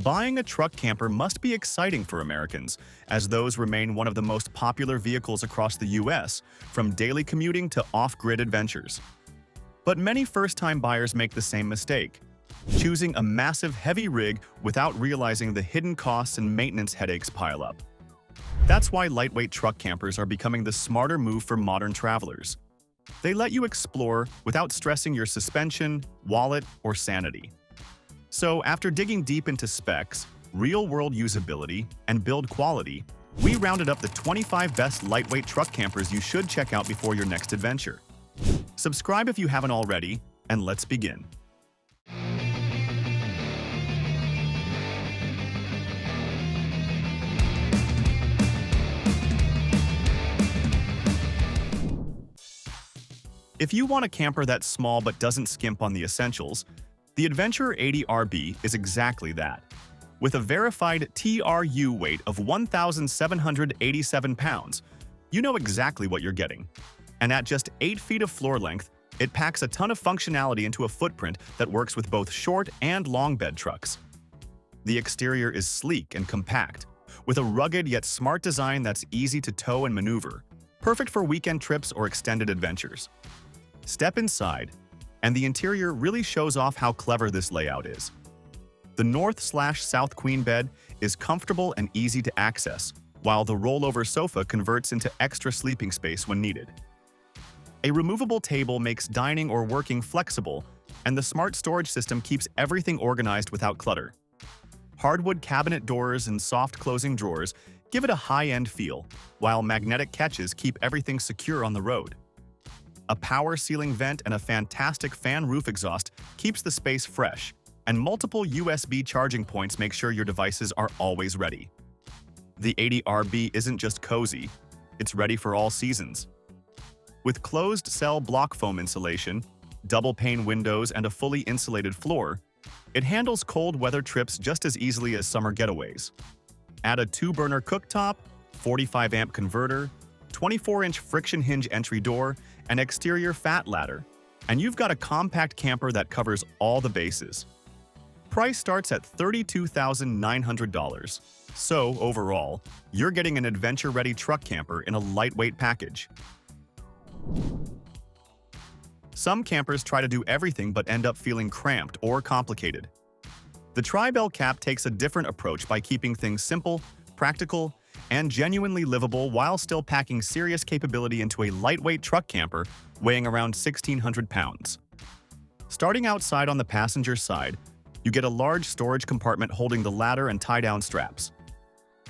Buying a truck camper must be exciting for Americans, as those remain one of the most popular vehicles across the U.S., from daily commuting to off-grid adventures. But many first-time buyers make the same mistake, choosing a massive heavy rig without realizing the hidden costs and maintenance headaches pile up. That's why lightweight truck campers are becoming the smarter move for modern travelers. They let you explore without stressing your suspension, wallet, or sanity. So after digging deep into specs, real-world usability, and build quality, we rounded up the 25 best lightweight truck campers you should check out before your next adventure. Subscribe if you haven't already, and let's begin. If you want a camper that's small but doesn't skimp on the essentials, the Adventurer 80RB is exactly that. With a verified TRU weight of 1,787 pounds, you know exactly what you're getting. And at just 8 feet of floor length, it packs a ton of functionality into a footprint that works with both short and long bed trucks. The exterior is sleek and compact, with a rugged yet smart design that's easy to tow and maneuver, perfect for weekend trips or extended adventures. Step inside, and the interior really shows off how clever this layout is. The north/south queen bed is comfortable and easy to access, while the rollover sofa converts into extra sleeping space when needed. A removable table makes dining or working flexible, and the smart storage system keeps everything organized without clutter. Hardwood cabinet doors and soft closing drawers give it a high-end feel, while magnetic catches keep everything secure on the road. A power ceiling vent and a fantastic fan roof exhaust keeps the space fresh, and multiple USB charging points make sure your devices are always ready. The 80RB isn't just cozy, it's ready for all seasons. With closed-cell block foam insulation, double-pane windows, and a fully insulated floor, it handles cold weather trips just as easily as summer getaways. Add a 2-burner cooktop, 45-amp converter, 24-inch friction hinge entry door, and exterior fat ladder, and you've got a compact camper that covers all the bases. Price starts at $32,900. So, overall, you're getting an adventure-ready truck camper in a lightweight package. Some campers try to do everything but end up feeling cramped or complicated. The Tribe LCAP takes a different approach by keeping things simple, practical, and genuinely livable while still packing serious capability into a lightweight truck camper weighing around 1,600 pounds. Starting outside on the passenger side, you get a large storage compartment holding the ladder and tie-down straps.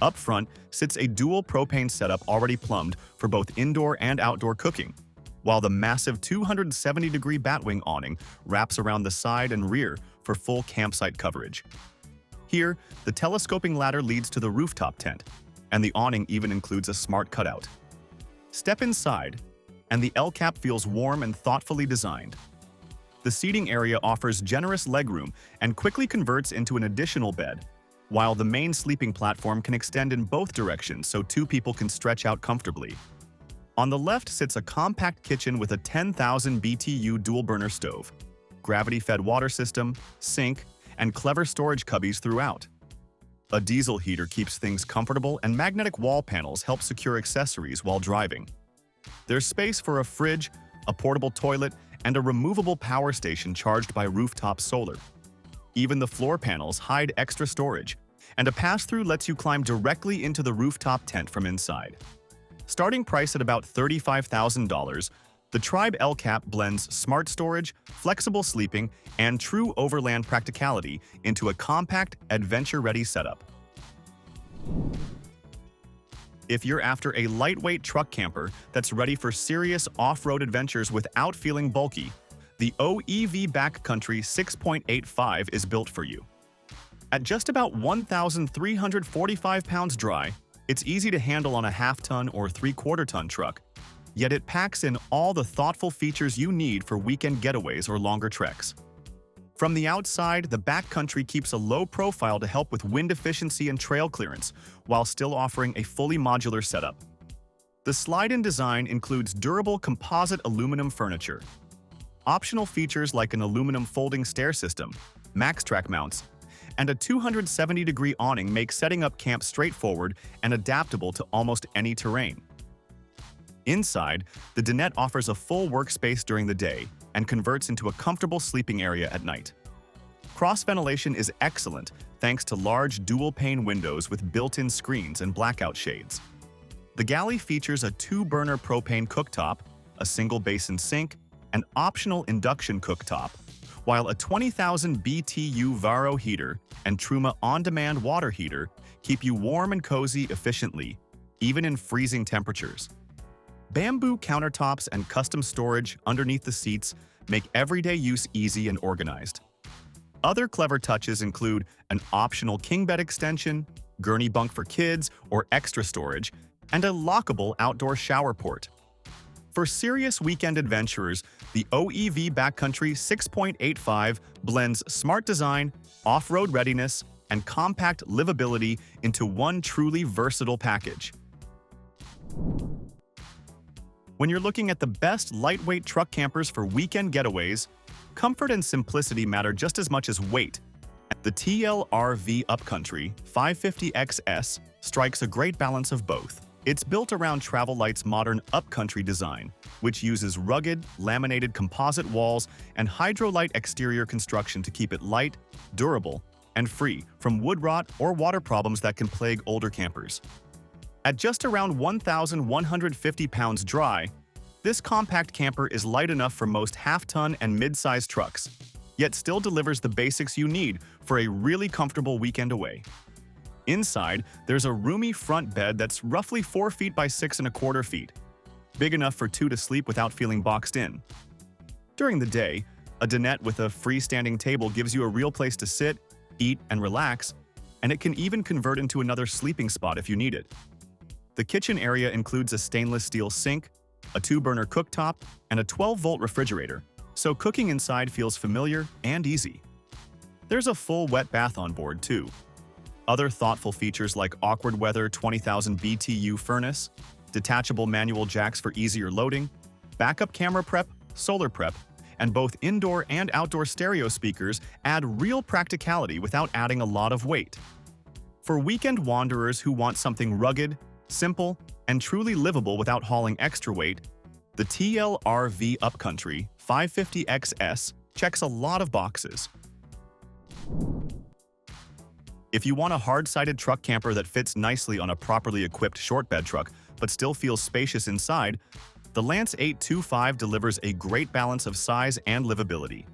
Up front sits a dual propane setup already plumbed for both indoor and outdoor cooking, while the massive 270-degree batwing awning wraps around the side and rear for full campsite coverage. Here, the telescoping ladder leads to the rooftop tent, and the awning even includes a smart cutout. Step inside, and the LCAP feels warm and thoughtfully designed. The seating area offers generous legroom and quickly converts into an additional bed, while the main sleeping platform can extend in both directions so 2 people can stretch out comfortably. On the left sits a compact kitchen with a 10,000 BTU dual-burner stove, gravity-fed water system, sink, and clever storage cubbies throughout. A diesel heater keeps things comfortable, and magnetic wall panels help secure accessories while driving. There's space for a fridge, a portable toilet, and a removable power station charged by rooftop solar. Even the floor panels hide extra storage, and a pass-through lets you climb directly into the rooftop tent from inside. Starting price at about $35,000, the Tribe LCAP blends smart storage, flexible sleeping, and true overland practicality into a compact, adventure-ready setup. If you're after a lightweight truck camper that's ready for serious off-road adventures without feeling bulky, the OEV Back Country 6.85 is built for you. At just about 1,345 pounds dry, it's easy to handle on a half-ton or 3/4-ton truck, yet it packs in all the thoughtful features you need for weekend getaways or longer treks. From the outside, the Back Country keeps a low profile to help with wind efficiency and trail clearance, while still offering a fully modular setup. The slide-in design includes durable composite aluminum furniture. Optional features like an aluminum folding stair system, MaxTrack mounts, and a 270-degree awning make setting up camp straightforward and adaptable to almost any terrain. Inside, the dinette offers a full workspace during the day and converts into a comfortable sleeping area at night. Cross-ventilation is excellent thanks to large dual-pane windows with built-in screens and blackout shades. The galley features a 2-burner propane cooktop, a single-basin sink, an optional induction cooktop, while a 20,000 BTU Varo heater and Truma on-demand water heater keep you warm and cozy efficiently, even in freezing temperatures. Bamboo countertops and custom storage underneath the seats make everyday use easy and organized. Other clever touches include an optional king bed extension, gurney bunk for kids or extra storage, and a lockable outdoor shower port. For serious weekend adventurers, the OEV Back Country 6.85 blends smart design, off-road readiness, and compact livability into one truly versatile package. When you're looking at the best lightweight truck campers for weekend getaways, comfort and simplicity matter just as much as weight. The TLRV Up Country 550XS strikes a great balance of both. It's built around Travel Light's modern upcountry design, which uses rugged, laminated composite walls and Hydrolite exterior construction to keep it light, durable, and free from wood rot or water problems that can plague older campers. At just around 1,150 pounds dry, this compact camper is light enough for most half-ton and mid-sized trucks, yet still delivers the basics you need for a really comfortable weekend away. Inside, there's a roomy front bed that's roughly 4 feet by 6¼ feet, big enough for 2 to sleep without feeling boxed in. During the day, a dinette with a freestanding table gives you a real place to sit, eat, and relax, and it can even convert into another sleeping spot if you need it. The kitchen area includes a stainless steel sink, a 2-burner cooktop, and a 12-volt refrigerator, so cooking inside feels familiar and easy. There's a full wet bath on board, too. Other thoughtful features like awkward weather 20,000 BTU furnace, detachable manual jacks for easier loading, backup camera prep, solar prep, and both indoor and outdoor stereo speakers add real practicality without adding a lot of weight. For weekend wanderers who want something rugged, simple, and truly livable without hauling extra weight, the TLRV Up Country 550XS checks a lot of boxes. If you want a hard-sided truck camper that fits nicely on a properly equipped short bed truck but still feels spacious inside, the Lance 825 delivers a great balance of size and livability.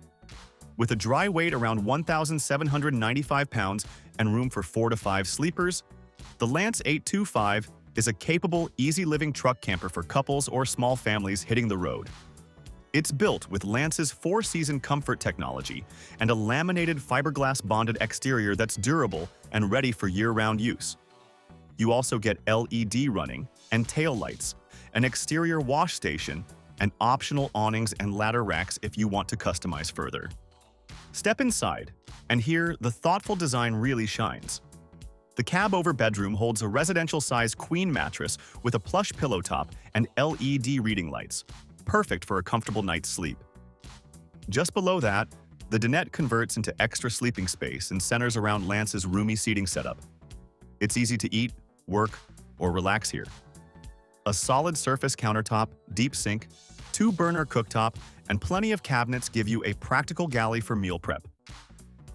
With a dry weight around 1,795 pounds and room for 4 to 5 sleepers, the Lance 825 is a capable, easy-living truck camper for couples or small families hitting the road. It's built with Lance's 4-season comfort technology and a laminated fiberglass bonded exterior that's durable and ready for year-round use. You also get LED running and tail lights, an exterior wash station, and optional awnings and ladder racks if you want to customize further. Step inside, and here the thoughtful design really shines. The cab-over bedroom holds a residential-sized queen mattress with a plush pillow top and LED reading lights, perfect for a comfortable night's sleep. Just below that, the dinette converts into extra sleeping space and centers around Lance's roomy seating setup. It's easy to eat, work, or relax here. A solid surface countertop, deep sink, 2-burner cooktop, and plenty of cabinets give you a practical galley for meal prep.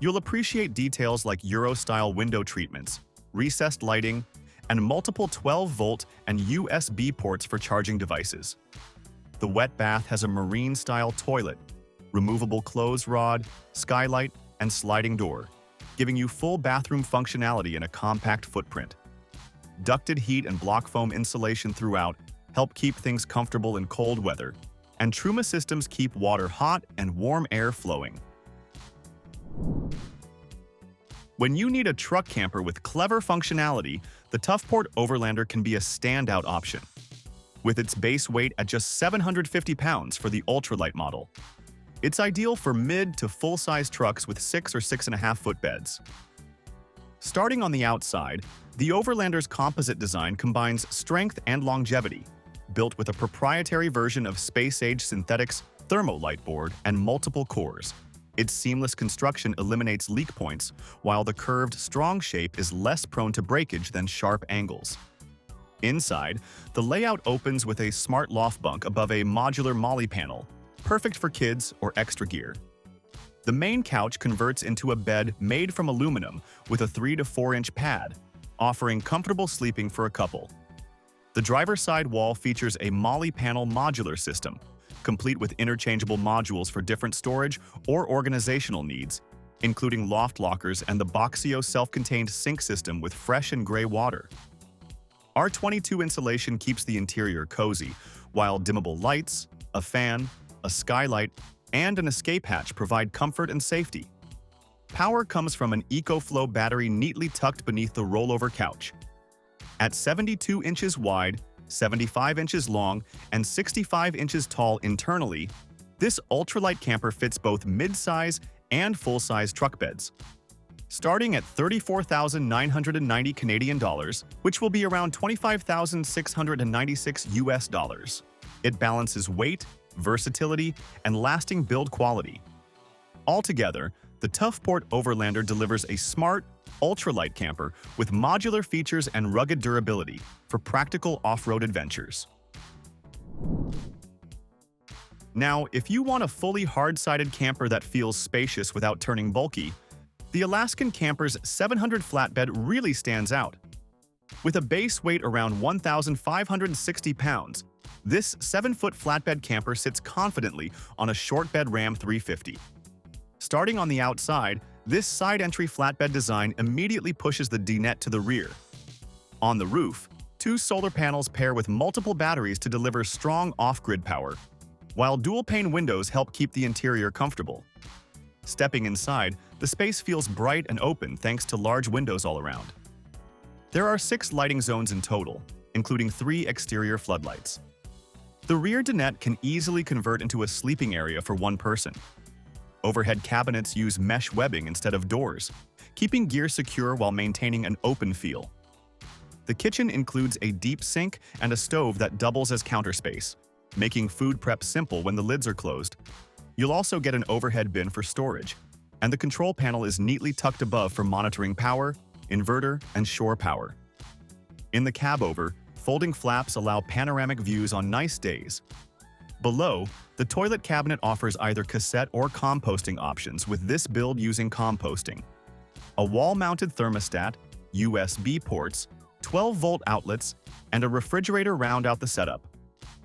You'll appreciate details like Euro-style window treatments, recessed lighting, and multiple 12-volt and USB ports for charging devices. The wet bath has a marine-style toilet, removable clothes rod, skylight, and sliding door, giving you full bathroom functionality in a compact footprint. Ducted heat and block foam insulation throughout help keep things comfortable in cold weather, and Truma systems keep water hot and warm air flowing. When you need a truck camper with clever functionality, the Tufport Overlander can be a standout option. With its base weight at just 750 pounds for the ultralight model, it's ideal for mid to full-size trucks with 6 or 6.5-foot beds. Starting on the outside, the Overlander's composite design combines strength and longevity, built with a proprietary version of space-age synthetics, thermolite board, and multiple cores. Its seamless construction eliminates leak points, while the curved, strong shape is less prone to breakage than sharp angles. Inside, the layout opens with a smart loft bunk above a modular molly panel, perfect for kids or extra gear. The main couch converts into a bed made from aluminum with a 3 to 4 inch pad, offering comfortable sleeping for a couple. The driver's side wall features a molly panel modular system, complete with interchangeable modules for different storage or organizational needs, including loft lockers and the Boxio self-contained sink system with fresh and gray water. R22 insulation keeps the interior cozy, while dimmable lights, a fan, a skylight, and an escape hatch provide comfort and safety. Power comes from an EcoFlow battery neatly tucked beneath the rollover couch. At 72 inches wide, 75 inches long, and 65 inches tall internally, this ultralight camper fits both mid-size and full-size truck beds. Starting at $34,990 Canadian dollars, which will be around $25,696 US dollars. It balances weight, versatility, and lasting build quality. Altogether, the Tufport Overlander delivers a smart, ultralight camper with modular features and rugged durability for practical off-road adventures. Now, if you want a fully hard-sided camper that feels spacious without turning bulky, the Alaskan camper's 700 flatbed really stands out. With a base weight around 1,560 pounds, this 7-foot flatbed camper sits confidently on a short bed Ram 350. Starting on the outside, this side entry flatbed design immediately pushes the dinette to the rear. On the roof, 2 solar panels pair with multiple batteries to deliver strong off-grid power, while dual-pane windows help keep the interior comfortable. Stepping inside, the space feels bright and open thanks to large windows all around. There are 6 lighting zones in total, including 3 exterior floodlights. The rear dinette can easily convert into a sleeping area for one person. Overhead cabinets use mesh webbing instead of doors, keeping gear secure while maintaining an open feel. The kitchen includes a deep sink and a stove that doubles as counter space, making food prep simple when the lids are closed. You'll also get an overhead bin for storage, and the control panel is neatly tucked above for monitoring power, inverter, and shore power. In the cab over, folding flaps allow panoramic views on nice days. Below, the toilet cabinet offers either cassette or composting options, with this build using composting. A wall-mounted thermostat, USB ports, 12-volt outlets, and a refrigerator round out the setup.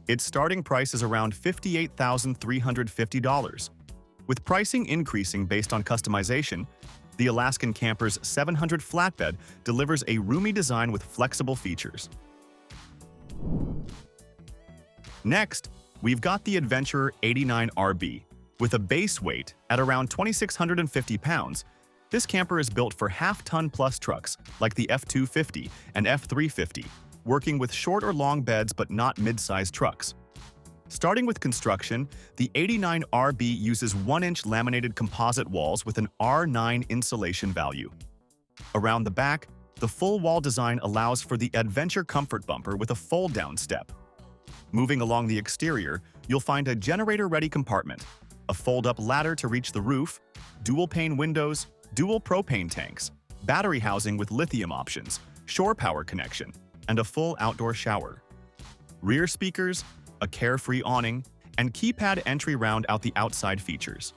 Its starting price is around $58,350. With pricing increasing based on customization, the Alaskan camper's 700 flatbed delivers a roomy design with flexible features. Next, we've got the Adventurer 89RB. With a base weight at around 2,650 pounds, this camper is built for half-ton plus trucks like the F250 and F350, working with short or long beds but not mid-sized trucks. Starting with construction, the 89RB uses 1-inch laminated composite walls with an R9 insulation value. Around the back, the full wall design allows for the Adventure Comfort Bumper with a fold-down step. Moving along the exterior, you'll find a generator-ready compartment, a fold-up ladder to reach the roof, dual-pane windows, dual propane tanks, battery housing with lithium options, shore power connection, and a full outdoor shower. Rear speakers, a carefree awning, and keypad entry round out the outside features.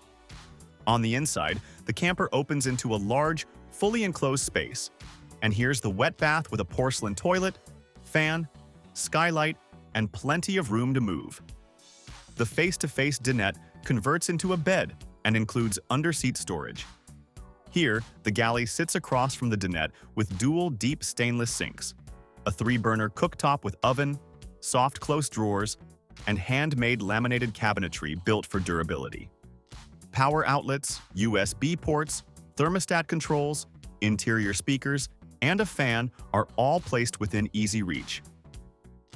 On the inside, the camper opens into a large, fully enclosed space. And here's the wet bath with a porcelain toilet, fan, skylight, and plenty of room to move. The face-to-face dinette converts into a bed and includes under-seat storage. Here, the galley sits across from the dinette with dual deep stainless sinks, a 3-burner cooktop with oven, soft close drawers, and handmade laminated cabinetry built for durability. Power outlets, USB ports, thermostat controls, interior speakers, and a fan are all placed within easy reach.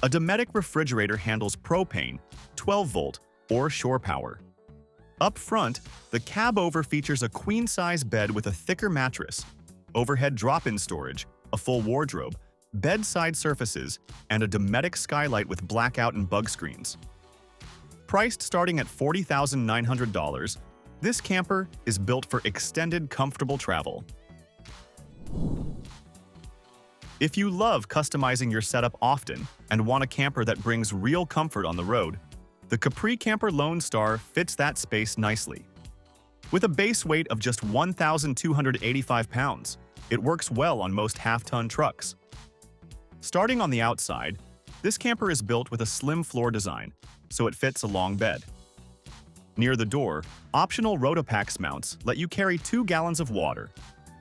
A Dometic refrigerator handles propane, 12-volt, or shore power. Up front, the cab over features a queen-size bed with a thicker mattress, overhead drop-in storage, a full wardrobe, bedside surfaces, and a Dometic skylight with blackout and bug screens. Priced starting at $40,900, This camper is built for extended, comfortable travel. If you love customizing your setup often and want a camper that brings real comfort on the road, the Capri Camper Lone Star fits that space nicely. With a base weight of just 1,285 pounds, it works well on most half-ton trucks. Starting on the outside, this camper is built with a slim floor design, so it fits a long bed. Near the door, optional Rotopax mounts let you carry 2 gallons of water,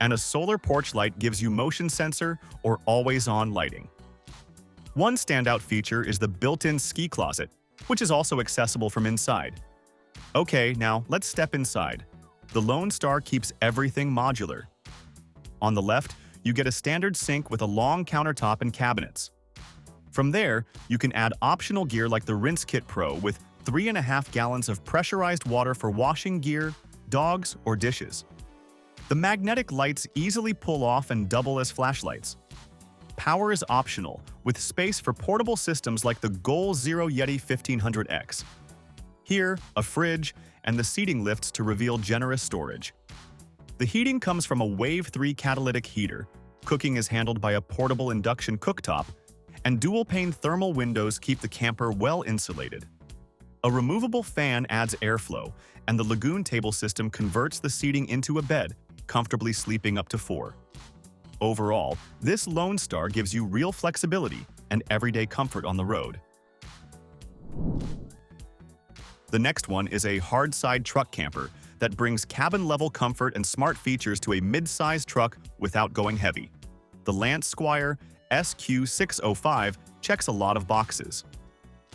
and a solar porch light gives you motion sensor or always-on lighting. One standout feature is the built-in ski closet, which is also accessible from inside. Okay, now let's step inside. The Lone Star keeps everything modular. On the left, you get a standard sink with a long countertop and cabinets. From there, you can add optional gear like the Rinse Kit Pro with 3.5 gallons of pressurized water for washing gear, dogs, or dishes. The magnetic lights easily pull off and double as flashlights. Power is optional, with space for portable systems like the Goal Zero Yeti 1500X. Here, a fridge, and the seating lifts to reveal generous storage. The heating comes from a Wave 3 catalytic heater, cooking is handled by a portable induction cooktop, and dual-pane thermal windows keep the camper well insulated. A removable fan adds airflow, and the Lagoon table system converts the seating into a bed, comfortably sleeping up to 4. Overall, this Lone Star gives you real flexibility and everyday comfort on the road. The next one is a hard-side truck camper that brings cabin-level comfort and smart features to a mid-sized truck without going heavy. The Lance Squire SQ605 checks a lot of boxes.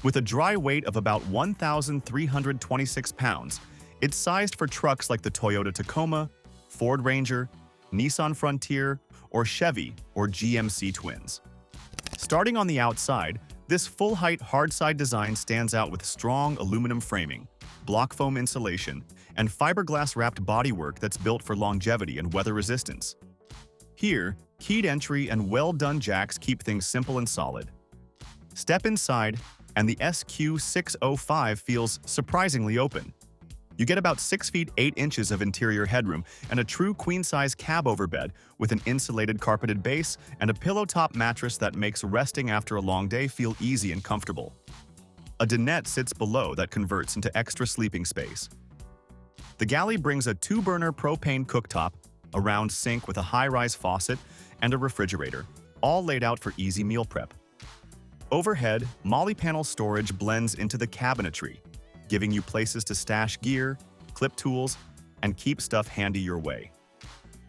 With a dry weight of about 1,326 pounds, it's sized for trucks like the Toyota Tacoma, Ford Ranger, Nissan Frontier, or Chevy or GMC Twins. Starting on the outside, this full-height hard-side design stands out with strong aluminum framing, block foam insulation, and fiberglass-wrapped bodywork that's built for longevity and weather resistance. Here, keyed entry and well-done jacks keep things simple and solid. Step inside, and the SQ605 feels surprisingly open. You get about 6 feet 8 inches of interior headroom and a true queen-size cab overbed with an insulated carpeted base and a pillow-top mattress that makes resting after a long day feel easy and comfortable. A dinette sits below that converts into extra sleeping space. The galley brings a 2-burner propane cooktop, a round sink with a high-rise faucet, and a refrigerator, all laid out for easy meal prep. Overhead, Molly panel storage blends into the cabinetry, giving you places to stash gear, clip tools, and keep stuff handy your way.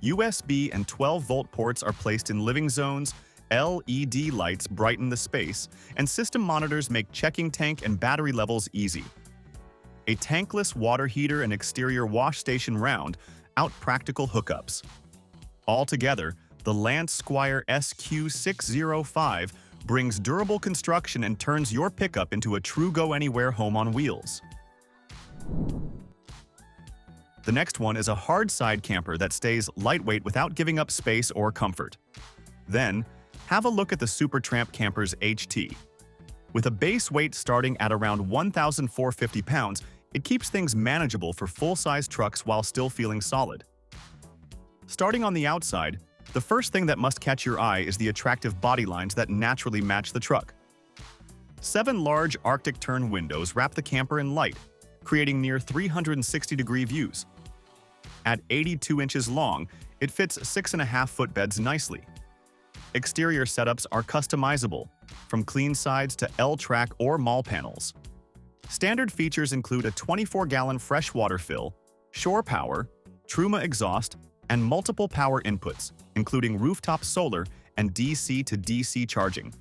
USB and 12-volt ports are placed in living zones, LED lights brighten the space, and system monitors make checking tank and battery levels easy. A tankless water heater and exterior wash station round out practical hookups. Altogether, the Lance Squire SQ605 brings durable construction and turns your pickup into a true go-anywhere home on wheels. The next one is a hard-side camper that stays lightweight without giving up space or comfort. Then, have a look at the Supertramp Campers HT. With a base weight starting at around 1,450 pounds, it keeps things manageable for full-size trucks while still feeling solid. Starting on the outside, the first thing that must catch your eye is the attractive body lines that naturally match the truck. 7 large Arctic turn windows wrap the camper in light, creating near 360-degree views. At 82 inches long, it fits 6.5-foot beds nicely. Exterior setups are customizable, from clean sides to L-track or mall panels. Standard features include a 24-gallon freshwater fill, shore power, Truma exhaust, and multiple power inputs, including rooftop solar and DC to DC charging.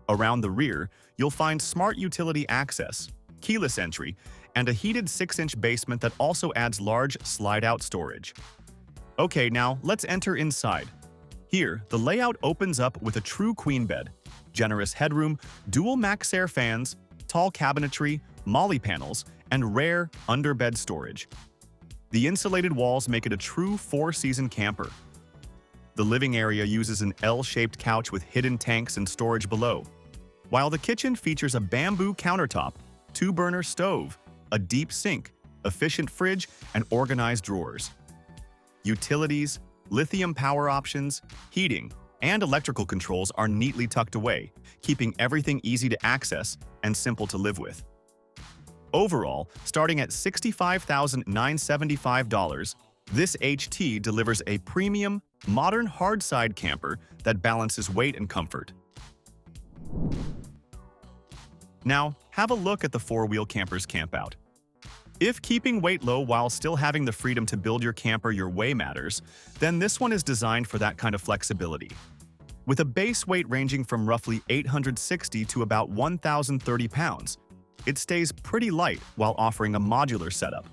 Around the rear, you'll find smart utility access, keyless entry, and a heated 6-inch basement that also adds large slide-out storage. Okay, now let's enter inside. Here, the layout opens up with a true queen bed, generous headroom, dual MaxxAir fans, tall cabinetry, Molly panels, and rare underbed storage. The insulated walls make it a true 4-season camper. The living area uses an L-shaped couch with hidden tanks and storage below, while the kitchen features a bamboo countertop, 2-burner stove, a deep sink, efficient fridge, and organized drawers. Utilities, lithium power options, heating, and electrical controls are neatly tucked away, keeping everything easy to access and simple to live with. Overall, starting at $65,975, this HT delivers a premium, modern hard-side camper that balances weight and comfort. Now, have a look at the four-wheel camper's CampOut. If keeping weight low while still having the freedom to build your camper your way matters, then this one is designed for that kind of flexibility. With a base weight ranging from roughly 860 to about 1,030 pounds, it stays pretty light while offering a modular setup.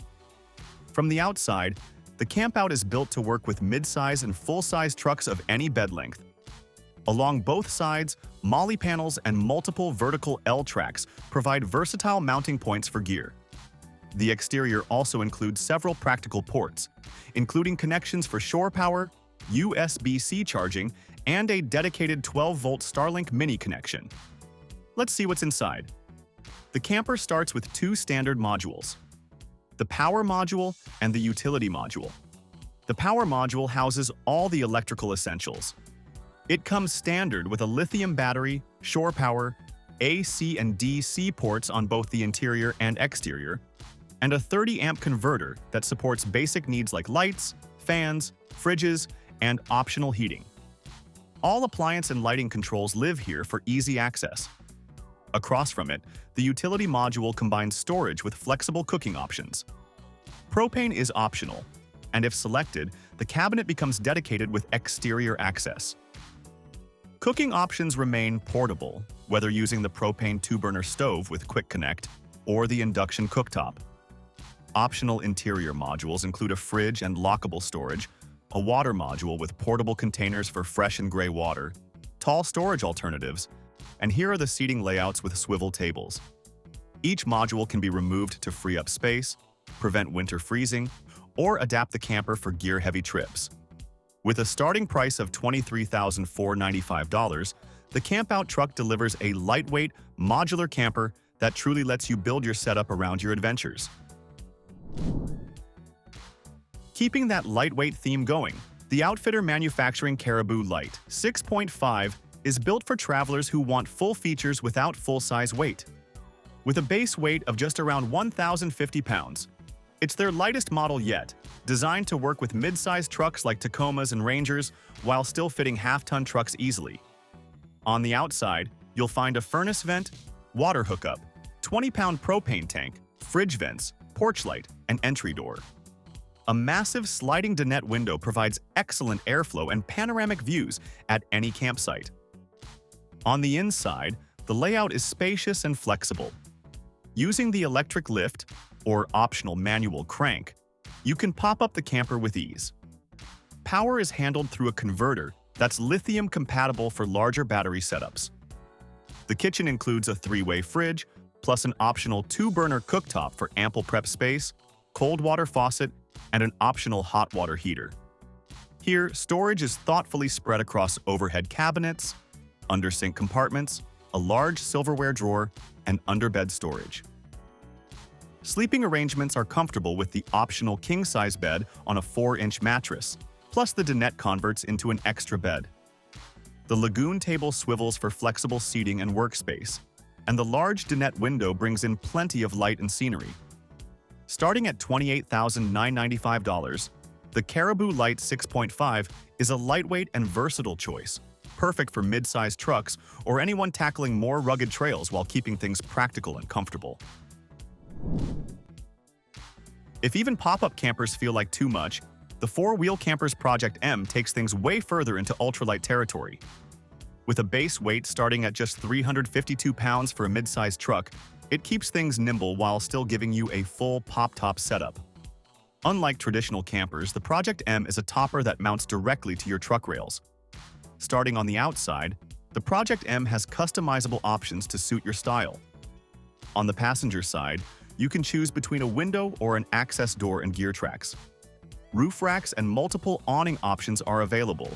From the outside, the CampOut is built to work with mid-size and full-size trucks of any bed length. Along both sides, molly panels and multiple vertical L-tracks provide versatile mounting points for gear. The exterior also includes several practical ports, including connections for shore power, USB-C charging, and a dedicated 12-volt Starlink mini connection. Let's see what's inside. The camper starts with two standard modules: the power module and the utility module. The power module houses all the electrical essentials. It comes standard with a lithium battery, shore power, AC and DC ports on both the interior and exterior, and a 30-amp converter that supports basic needs like lights, fans, fridges, and optional heating. All appliance and lighting controls live here for easy access. Across from it, the utility module combines storage with flexible cooking options. Propane is optional, and if selected, the cabinet becomes dedicated with exterior access. Cooking options remain portable, whether using the propane 2-burner stove with quick connect or the induction cooktop. Optional interior modules include a fridge and lockable storage, a water module with portable containers for fresh and gray water, tall storage alternatives, and here are the seating layouts with swivel tables. Each module can be removed to free up space, prevent winter freezing, or adapt the camper for gear-heavy trips. With a starting price of $23,495, the CampOut truck delivers a lightweight, modular camper that truly lets you build your setup around your adventures. Keeping that lightweight theme going, the outfitter manufacturing Caribou Lite 6.5 is built for travelers who want full features without full-size weight. With a base weight of just around 1,050 pounds, it's their lightest model yet, designed to work with mid-sized trucks like Tacomas and Rangers while still fitting half-ton trucks easily. On the outside, you'll find a furnace vent, water hookup, 20-pound propane tank, fridge vents, porch light, and entry door. A massive sliding dinette window provides excellent airflow and panoramic views at any campsite. On the inside, the layout is spacious and flexible. Using the electric lift, or optional manual crank, you can pop up the camper with ease. Power is handled through a converter that's lithium compatible for larger battery setups. The kitchen includes a 3-way fridge, plus an optional 2-burner cooktop for ample prep space, cold water faucet, and an optional hot water heater. Here, storage is thoughtfully spread across overhead cabinets, under-sink compartments, a large silverware drawer, and underbed storage. Sleeping arrangements are comfortable with the optional king-size bed on a 4-inch mattress, plus the dinette converts into an extra bed. The lagoon table swivels for flexible seating and workspace, and the large dinette window brings in plenty of light and scenery. Starting at $28,995, the Caribou Lite 6.5 is a lightweight and versatile choice, perfect for mid-sized trucks or anyone tackling more rugged trails while keeping things practical and comfortable. If even pop-up campers feel like too much, the 4-wheel camper's Project M takes things way further into ultralight territory. With a base weight starting at just 352 pounds for a mid-sized truck, it keeps things nimble while still giving you a full pop-top setup. Unlike traditional campers, the Project M is a topper that mounts directly to your truck rails. Starting on the outside, the Project M has customizable options to suit your style. On the passenger side, you can choose between a window or an access door and gear tracks. Roof racks and multiple awning options are available,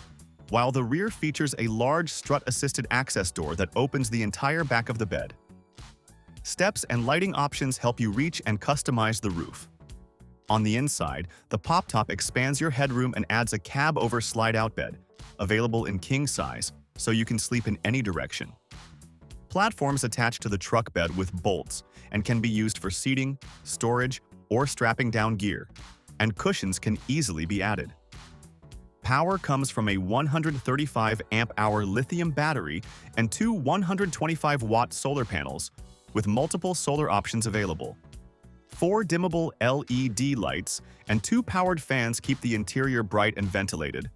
while the rear features a large strut-assisted access door that opens the entire back of the bed. Steps and lighting options help you reach and customize the roof. On the inside, the pop top expands your headroom and adds a cab-over slide-out bed, available in king size, so you can sleep in any direction. Platforms attach to the truck bed with bolts and can be used for seating, storage, or strapping down gear, and cushions can easily be added. Power comes from a 135 amp-hour lithium battery and two 125-watt solar panels, with multiple solar options available. 4 dimmable LED lights and 2 powered fans keep the interior bright and ventilated,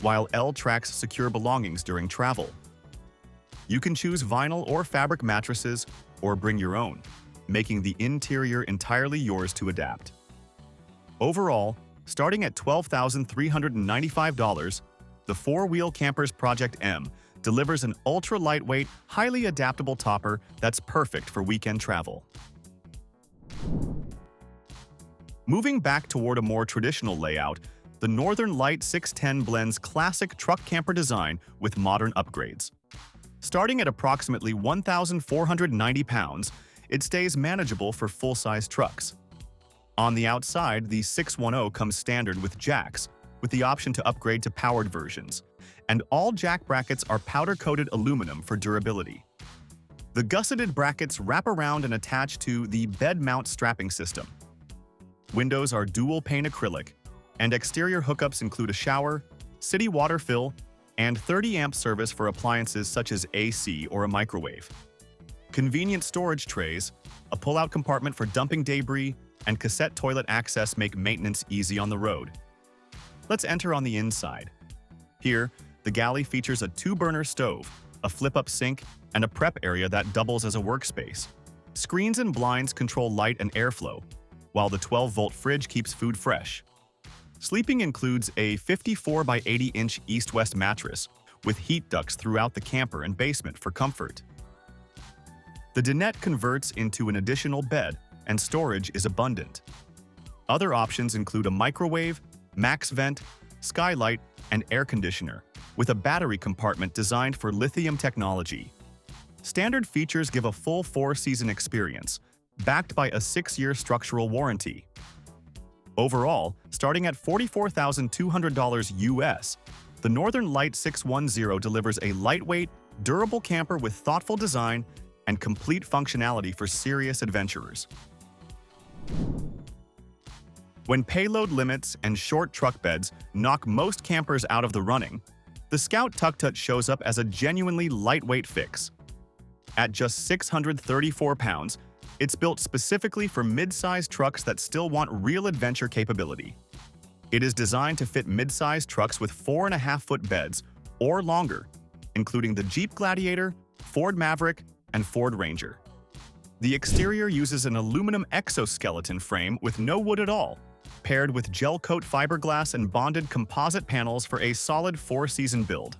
while L tracks secure belongings during travel. You can choose vinyl or fabric mattresses or bring your own, making the interior entirely yours to adapt. Overall, starting at $12,395, the four-wheel Campers Project M delivers an ultra-lightweight, highly adaptable topper that's perfect for weekend travel. Moving back toward a more traditional layout, the Northern Light 610 blends classic truck camper design with modern upgrades. Starting at approximately 1,490 pounds, it stays manageable for full-size trucks. On the outside, the 610 comes standard with jacks, with the option to upgrade to powered versions, and all jack brackets are powder-coated aluminum for durability. The gusseted brackets wrap around and attach to the bed mount strapping system. Windows are dual-pane acrylic, and exterior hookups include a shower, city water fill, and 30-amp service for appliances such as AC or a microwave. Convenient storage trays, a pull-out compartment for dumping debris, and cassette toilet access make maintenance easy on the road. Let's enter on the inside. Here, the galley features a 2-burner stove, a flip-up sink, and a prep area that doubles as a workspace. Screens and blinds control light and airflow, while the 12-volt fridge keeps food fresh. Sleeping includes a 54 by 80-inch east-west mattress with heat ducts throughout the camper and basement for comfort. The dinette converts into an additional bed, and storage is abundant. Other options include a microwave, max vent, skylight, and air conditioner, with a battery compartment designed for lithium technology. Standard features give a full 4-season experience, backed by a 6-year structural warranty. Overall, starting at $44,200 US, the Northern Light 610 delivers a lightweight, durable camper with thoughtful design and complete functionality for serious adventurers. When payload limits and short truck beds knock most campers out of the running, the Scout Tuktut shows up as a genuinely lightweight fix. At just 634 pounds, it's built specifically for mid-sized trucks that still want real adventure capability. It is designed to fit mid-sized trucks with 4.5-foot beds or longer, including the Jeep Gladiator, Ford Maverick, and Ford Ranger. The exterior uses an aluminum exoskeleton frame with no wood at all, paired with gel-coat fiberglass and bonded composite panels for a solid 4-season build.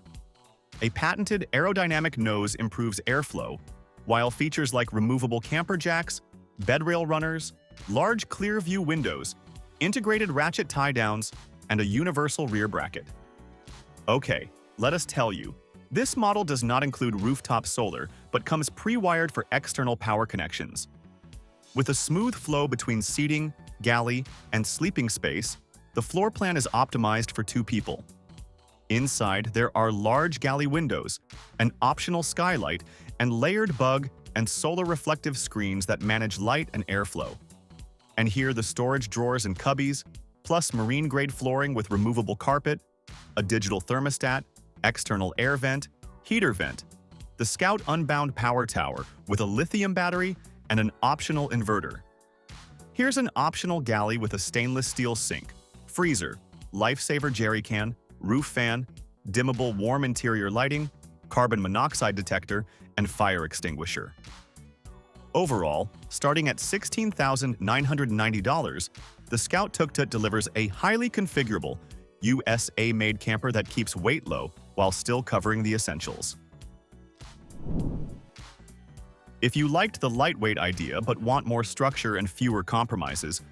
A patented aerodynamic nose improves airflow, while features like removable camper jacks, bed rail runners, large clear view windows, integrated ratchet tie-downs, and a universal rear bracket. Okay, let us tell you, this model does not include rooftop solar, but comes pre-wired for external power connections. With a smooth flow between seating, galley, and sleeping space, the floor plan is optimized for 2 people. Inside, there are large galley windows, an optional skylight, and layered bug and solar reflective screens that manage light and airflow. And here the storage drawers and cubbies, plus marine-grade flooring with removable carpet, a digital thermostat, external air vent, heater vent, the Scout Unbound Power Tower with a lithium battery and an optional inverter. Here's an optional galley with a stainless steel sink, freezer, lifesaver jerry can, roof fan, dimmable warm interior lighting, carbon monoxide detector, and fire extinguisher. Overall, starting at $16,990, the Scout Tuktut delivers a highly configurable, USA-made camper that keeps weight low while still covering the essentials. If you liked the lightweight idea but want more structure and fewer compromises,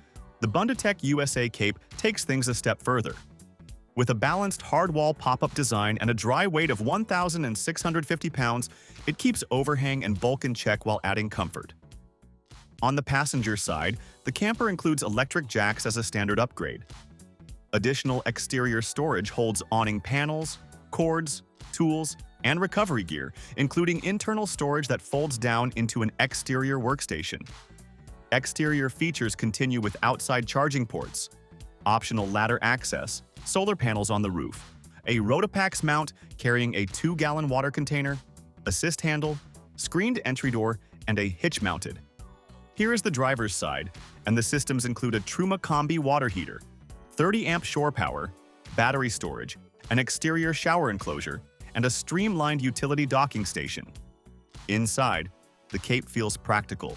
the BundutecUSA Cape takes things a step further. With a balanced hardwall pop-up design and a dry weight of 1,650 pounds, it keeps overhang and bulk in check while adding comfort. On the passenger side, the camper includes electric jacks as a standard upgrade. Additional exterior storage holds awning panels, cords, tools, and recovery gear, including internal storage that folds down into an exterior workstation. Exterior features continue with outside charging ports, optional ladder access, solar panels on the roof, a Rotopax mount carrying a 2-gallon water container, assist handle, screened entry door, and a hitch-mounted. Here is the driver's side, and the systems include a Truma Combi water heater, 30-amp shore power, battery storage, an exterior shower enclosure, and a streamlined utility docking station. Inside, the Cape feels practical.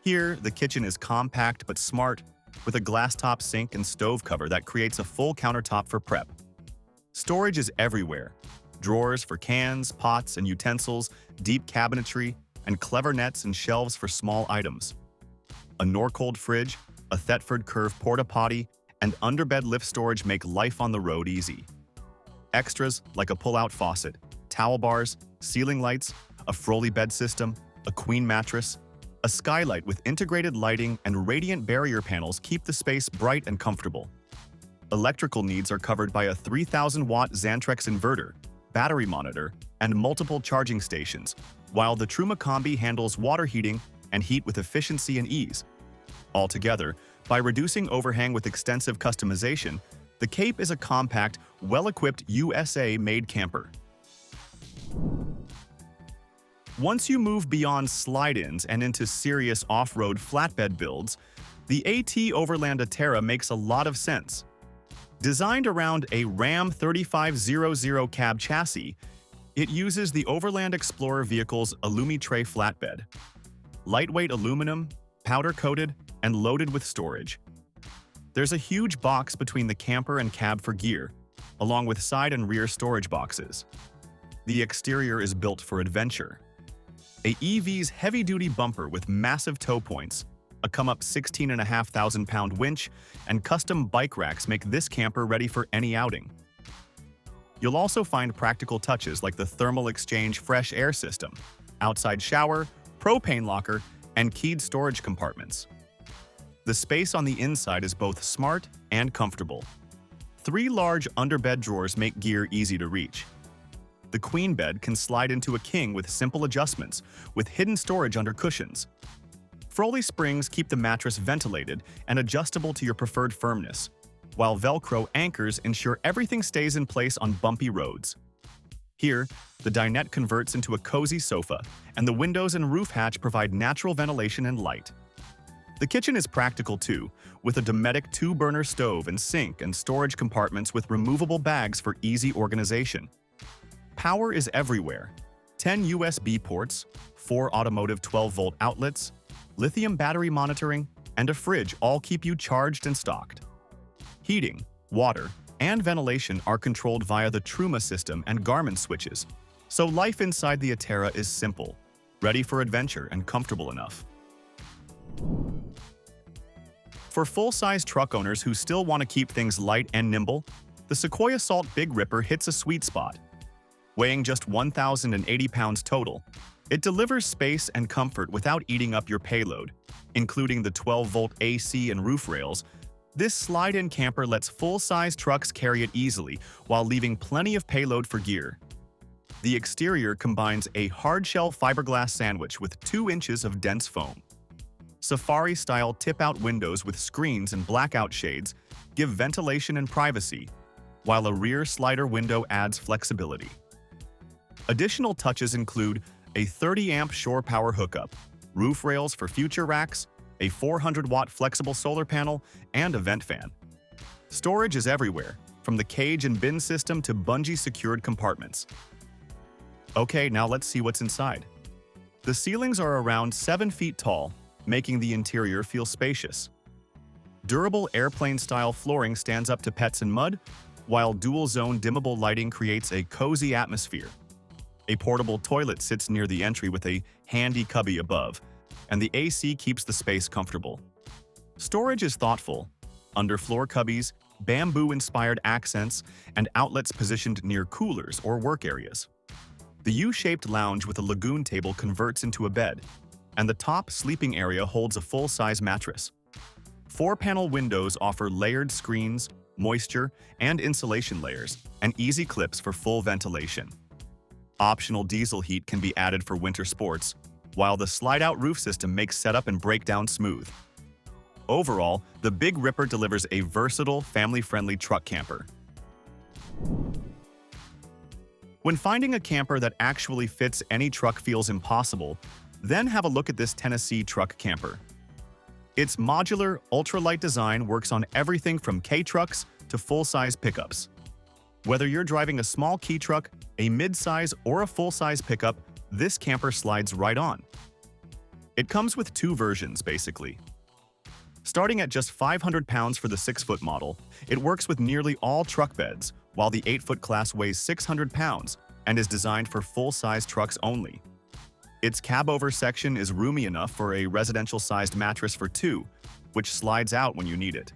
Here, the kitchen is compact but smart, with a glass-top sink and stove cover that creates a full countertop for prep. Storage is everywhere. Drawers for cans, pots, and utensils, deep cabinetry, and clever nets and shelves for small items. A Norcold fridge, a Thetford Curve porta-potty, and underbed lift storage make life on the road easy. Extras like a pull-out faucet, towel bars, ceiling lights, a Froley bed system, a queen mattress, a skylight with integrated lighting and radiant barrier panels keep the space bright and comfortable. Electrical needs are covered by a 3,000-watt Xantrex inverter, battery monitor, and multiple charging stations, while the Truma Combi handles water heating and heat with efficiency and ease. Altogether, by reducing overhang with extensive customization, the Cape is a compact, well-equipped USA-made camper. Once you move beyond slide-ins and into serious off-road flatbed builds, the AT Overland Aterra makes a lot of sense. Designed around a Ram 3500 cab chassis, it uses the Overland Explorer vehicle's Alumi-tray flatbed. Lightweight aluminum, powder-coated, and loaded with storage. There's a huge box between the camper and cab for gear, along with side and rear storage boxes. The exterior is built for adventure. A EV's heavy-duty bumper with massive tow points, a come-up 16,500-pound winch, and custom bike racks make this camper ready for any outing. You'll also find practical touches like the thermal exchange fresh air system, outside shower, propane locker, and keyed storage compartments. The space on the inside is both smart and comfortable. 3 large underbed drawers make gear easy to reach. The queen bed can slide into a king with simple adjustments, with hidden storage under cushions. Froley springs keep the mattress ventilated and adjustable to your preferred firmness, while Velcro anchors ensure everything stays in place on bumpy roads. Here, the dinette converts into a cozy sofa, and the windows and roof hatch provide natural ventilation and light. The kitchen is practical too, with a Dometic 2-burner stove and sink and storage compartments with removable bags for easy organization. Power is everywhere. 10 USB ports, 4 automotive 12-volt outlets, lithium battery monitoring, and a fridge all keep you charged and stocked. Heating, water, and ventilation are controlled via the Truma system and Garmin switches, so life inside the Aterra is simple, ready for adventure and comfortable enough. For full-size truck owners who still want to keep things light and nimble, the Sequoia Salt Big Ripper hits a sweet spot. Weighing just 1,080 pounds total, it delivers space and comfort without eating up your payload, including the 12-volt AC and roof rails. This slide-in camper lets full-size trucks carry it easily while leaving plenty of payload for gear. The exterior combines a hard-shell fiberglass sandwich with 2 inches of dense foam. Safari-style tip-out windows with screens and blackout shades give ventilation and privacy, while a rear slider window adds flexibility. Additional touches include a 30-amp shore power hookup, roof rails for future racks, a 400-watt flexible solar panel, and a vent fan. Storage is everywhere, from the cage and bin system to bungee-secured compartments. Okay, now let's see what's inside. The ceilings are around 7 feet tall, making the interior feel spacious. Durable airplane-style flooring stands up to pets and mud, while dual-zone dimmable lighting creates a cozy atmosphere. A portable toilet sits near the entry with a handy cubby above, and the AC keeps the space comfortable. Storage is thoughtful. Underfloor cubbies, bamboo-inspired accents, and outlets positioned near coolers or work areas. The U-shaped lounge with a lagoon table converts into a bed, and the top sleeping area holds a full-size mattress. 4-panel windows offer layered screens, moisture, and insulation layers, and easy clips for full ventilation. Optional diesel heat can be added for winter sports, while the slide-out roof system makes setup and breakdown smooth. Overall, the Big Ripper delivers a versatile, family-friendly truck camper. When finding a camper that actually fits any truck feels impossible, then have a look at this Tennessee truck camper. Its modular, ultralight design works on everything from K-trucks to full-size pickups. Whether you're driving a small key truck, a mid-size, or a full-size pickup, this camper slides right on. It comes with 2 versions, basically. Starting at just 500 pounds for the 6-foot model, it works with nearly all truck beds, while the 8-foot class weighs 600 pounds and is designed for full-size trucks only. Its cab-over section is roomy enough for a residential-sized mattress for 2, which slides out when you need it.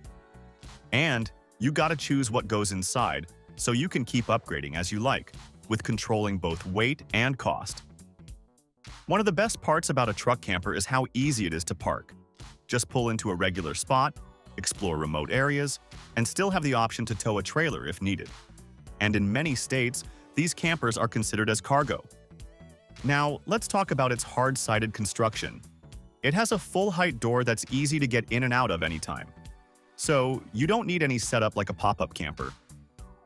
And you gotta choose what goes inside, so you can keep upgrading as you like, with controlling both weight and cost. One of the best parts about a truck camper is how easy it is to park. Just pull into a regular spot, explore remote areas, and still have the option to tow a trailer if needed. And in many states, these campers are considered as cargo. Now, let's talk about its hard-sided construction. It has a full-height door that's easy to get in and out of anytime. So, you don't need any setup like a pop-up camper.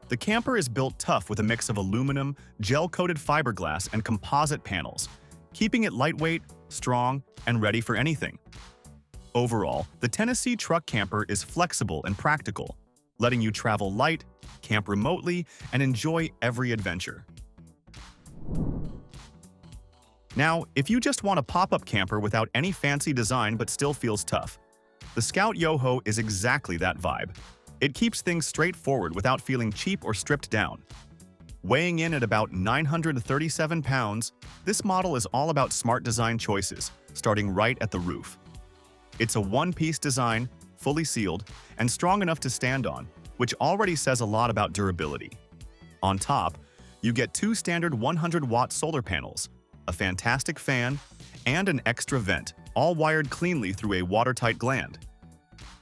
The camper is built tough with a mix of aluminum, gel-coated fiberglass, and composite panels, keeping it lightweight, strong, and ready for anything. Overall, the Tennessee truck camper is flexible and practical, letting you travel light, camp remotely, and enjoy every adventure. Now, if you just want a pop-up camper without any fancy design but still feels tough, the Scout Yoho is exactly that vibe. It keeps things straightforward without feeling cheap or stripped down. Weighing in at about 937 pounds, this model is all about smart design choices, starting right at the roof. It's a one-piece design, fully sealed, and strong enough to stand on, which already says a lot about durability. On top, you get 2 standard 100-watt solar panels, a fantastic fan, and an extra vent, all wired cleanly through a watertight gland.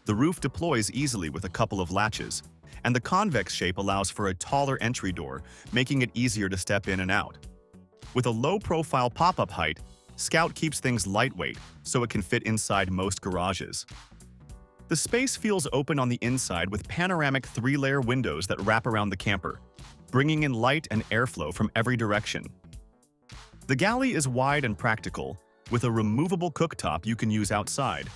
The roof deploys easily with a couple of latches, and the convex shape allows for a taller entry door, making it easier to step in and out. With a low-profile pop-up height, Scout keeps things lightweight, so it can fit inside most garages. The space feels open on the inside with panoramic 3-layer windows that wrap around the camper, bringing in light and airflow from every direction. The galley is wide and practical, with a removable cooktop you can use outside,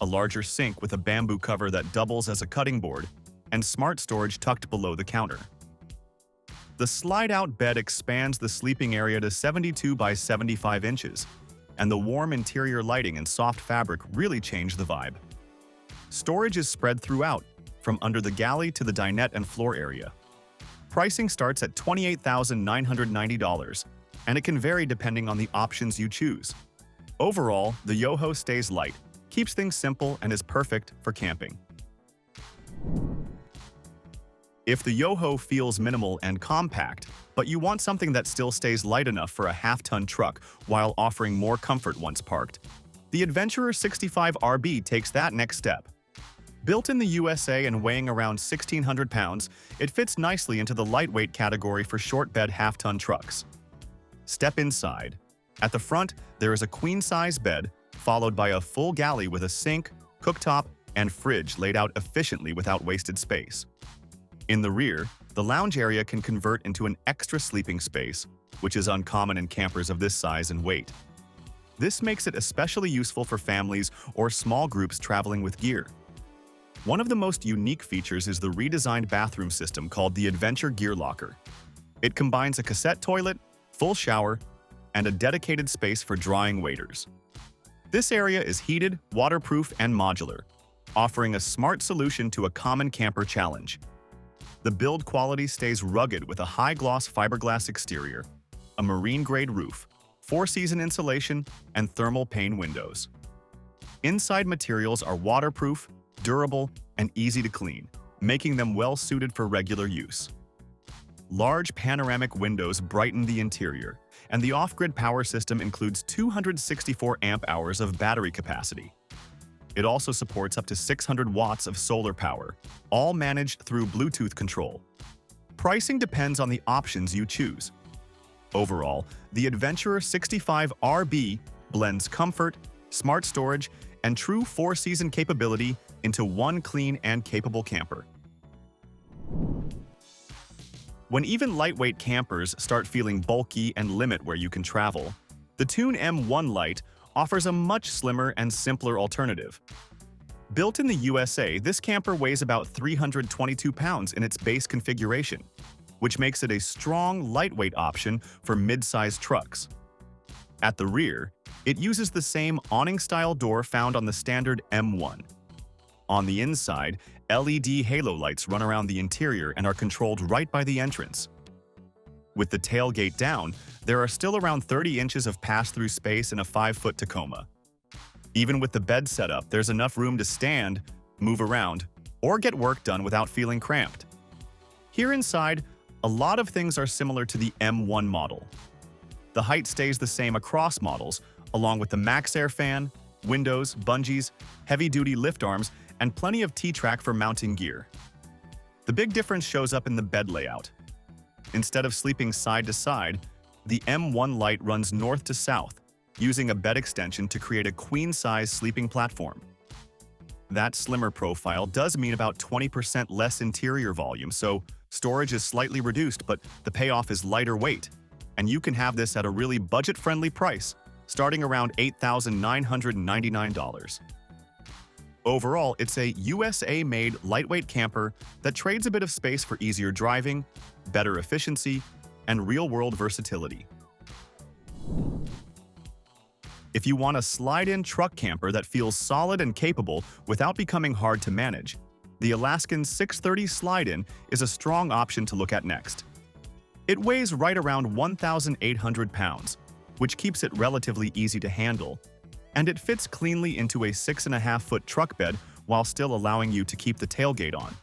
a larger sink with a bamboo cover that doubles as a cutting board, and smart storage tucked below the counter. The slide-out bed expands the sleeping area to 72 by 75 inches, and the warm interior lighting and soft fabric really change the vibe. Storage is spread throughout, from under the galley to the dinette and floor area. Pricing starts at $28,990, and it can vary depending on the options you choose. Overall, the Yoho stays light, keeps things simple, and is perfect for camping. If the Yoho feels minimal and compact, but you want something that still stays light enough for a half-ton truck while offering more comfort once parked, the Adventurer 65RB takes that next step. Built in the USA and weighing around 1,600 pounds, it fits nicely into the lightweight category for short-bed half-ton trucks. Step inside. At the front, there is a queen-size bed, followed by a full galley with a sink, cooktop, and fridge laid out efficiently without wasted space. In the rear, the lounge area can convert into an extra sleeping space, which is uncommon in campers of this size and weight. This makes it especially useful for families or small groups traveling with gear. One of the most unique features is the redesigned bathroom system called the Adventure Gear Locker. It combines a cassette toilet, full shower, and a dedicated space for drying waders. This area is heated, waterproof, and modular, offering a smart solution to a common camper challenge. The build quality stays rugged with a high-gloss fiberglass exterior, a marine-grade roof, 4-season insulation, and thermal pane windows. Inside materials are waterproof, durable, and easy to clean, making them well-suited for regular use. Large panoramic windows brighten the interior, and the off-grid power system includes 264 amp-hours of battery capacity. It also supports up to 600 watts of solar power, all managed through Bluetooth control. Pricing depends on the options you choose. Overall, the Adventurer 65RB blends comfort, smart storage, and true four-season capability into one clean and capable camper. When even lightweight campers start feeling bulky and limit where you can travel, the Tune M1 Lite offers a much slimmer and simpler alternative. Built in the USA, this camper weighs about 322 pounds in its base configuration, which makes it a strong, lightweight option for mid-sized trucks. At the rear, it uses the same awning-style door found on the standard M1. On the inside, LED halo lights run around the interior and are controlled right by the entrance. With the tailgate down, there are still around 30 inches of pass-through space in a 5-foot Tacoma. Even with the bed setup, there's enough room to stand, move around, or get work done without feeling cramped. Here inside, a lot of things are similar to the M1 model. The height stays the same across models, along with the MaxxAir fan, windows, bungees, heavy-duty lift arms, and plenty of T-track for mounting gear. The big difference shows up in the bed layout. Instead of sleeping side to side, the M1 Lite runs north to south, using a bed extension to create a queen-size sleeping platform. That slimmer profile does mean about 20% less interior volume, so storage is slightly reduced, but the payoff is lighter weight, and you can have this at a really budget-friendly price, starting around $8,999. Overall, it's a USA-made lightweight camper that trades a bit of space for easier driving, better efficiency, and real-world versatility. If you want a slide-in truck camper that feels solid and capable without becoming hard to manage, the Alaskan 630 Slide-In is a strong option to look at next. It weighs right around 1,800 pounds, which keeps it relatively easy to handle, and it fits cleanly into a 6.5-foot truck bed while still allowing you to keep the tailgate on.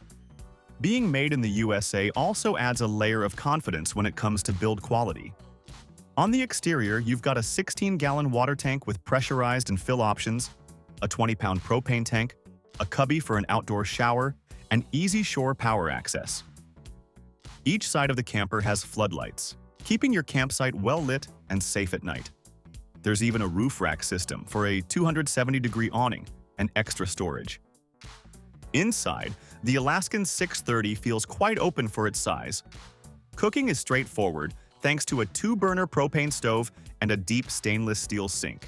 Being made in the USA also adds a layer of confidence when it comes to build quality. On the exterior, you've got a 16-gallon water tank with pressurized and fill options, a 20-pound propane tank, a cubby for an outdoor shower, and easy shore power access. Each side of the camper has floodlights, keeping your campsite well lit and safe at night. There's even a roof rack system for a 270-degree awning and extra storage. Inside, the Alaskan 630 feels quite open for its size. Cooking is straightforward thanks to a 2-burner propane stove and a deep stainless steel sink.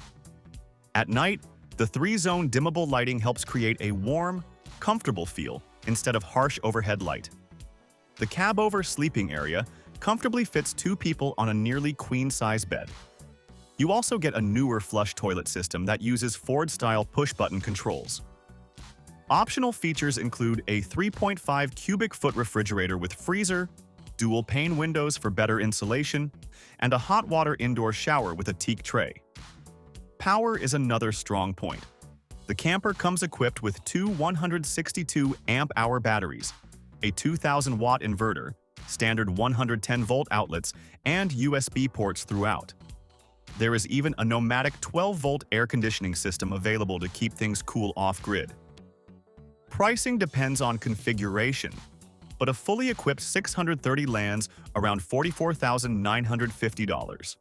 At night, the 3-zone dimmable lighting helps create a warm, comfortable feel instead of harsh overhead light. The cab-over sleeping area comfortably fits 2 people on a nearly queen-size bed. You also get a newer flush toilet system that uses Ford-style push-button controls. Optional features include a 3.5 cubic foot refrigerator with freezer, dual pane windows for better insulation, and a hot water indoor shower with a teak tray. Power is another strong point. The camper comes equipped with 2 162 amp-hour batteries, a 2,000-watt inverter, standard 110-volt outlets, and USB ports throughout. There is even a nomadic 12-volt air conditioning system available to keep things cool off-grid. Pricing depends on configuration, but a fully equipped 630 lands around $44,950.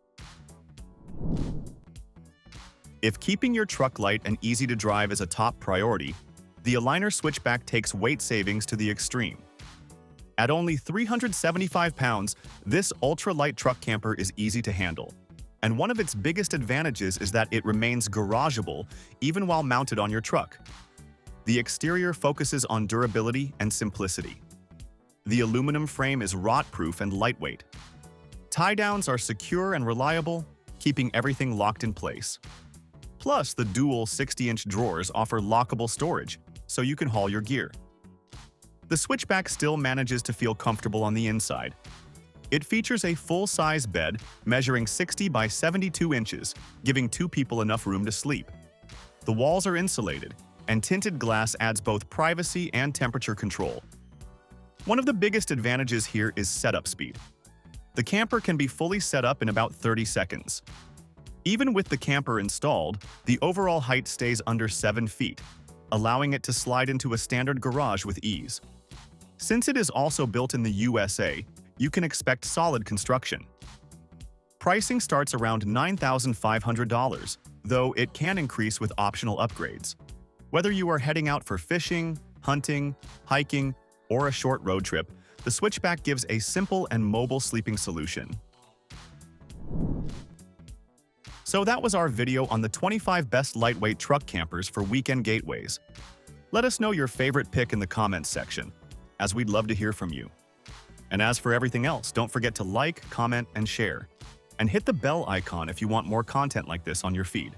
If keeping your truck light and easy to drive is a top priority, the Aliner Switchback takes weight savings to the extreme. At only 375 pounds, this ultra-light truck camper is easy to handle. And one of its biggest advantages is that it remains garageable even while mounted on your truck. The exterior focuses on durability and simplicity. The aluminum frame is rot-proof and lightweight. Tie-downs are secure and reliable, keeping everything locked in place. Plus, the dual 60-inch drawers offer lockable storage, so you can haul your gear. The Switchback still manages to feel comfortable on the inside. It features a full-size bed measuring 60 by 72 inches, giving 2 people enough room to sleep. The walls are insulated, and tinted glass adds both privacy and temperature control. One of the biggest advantages here is setup speed. The camper can be fully set up in about 30 seconds. Even with the camper installed, the overall height stays under 7 feet, allowing it to slide into a standard garage with ease. Since it is also built in the USA, you can expect solid construction. Pricing starts around $9,500, though it can increase with optional upgrades. Whether you are heading out for fishing, hunting, hiking, or a short road trip, the Switchback gives a simple and mobile sleeping solution. So that was our video on the 25 best lightweight truck campers for Weekend Getaways. Let us know your favorite pick in the comments section, as we'd love to hear from you. And as for everything else, don't forget to like, comment, and share. And hit the bell icon if you want more content like this on your feed.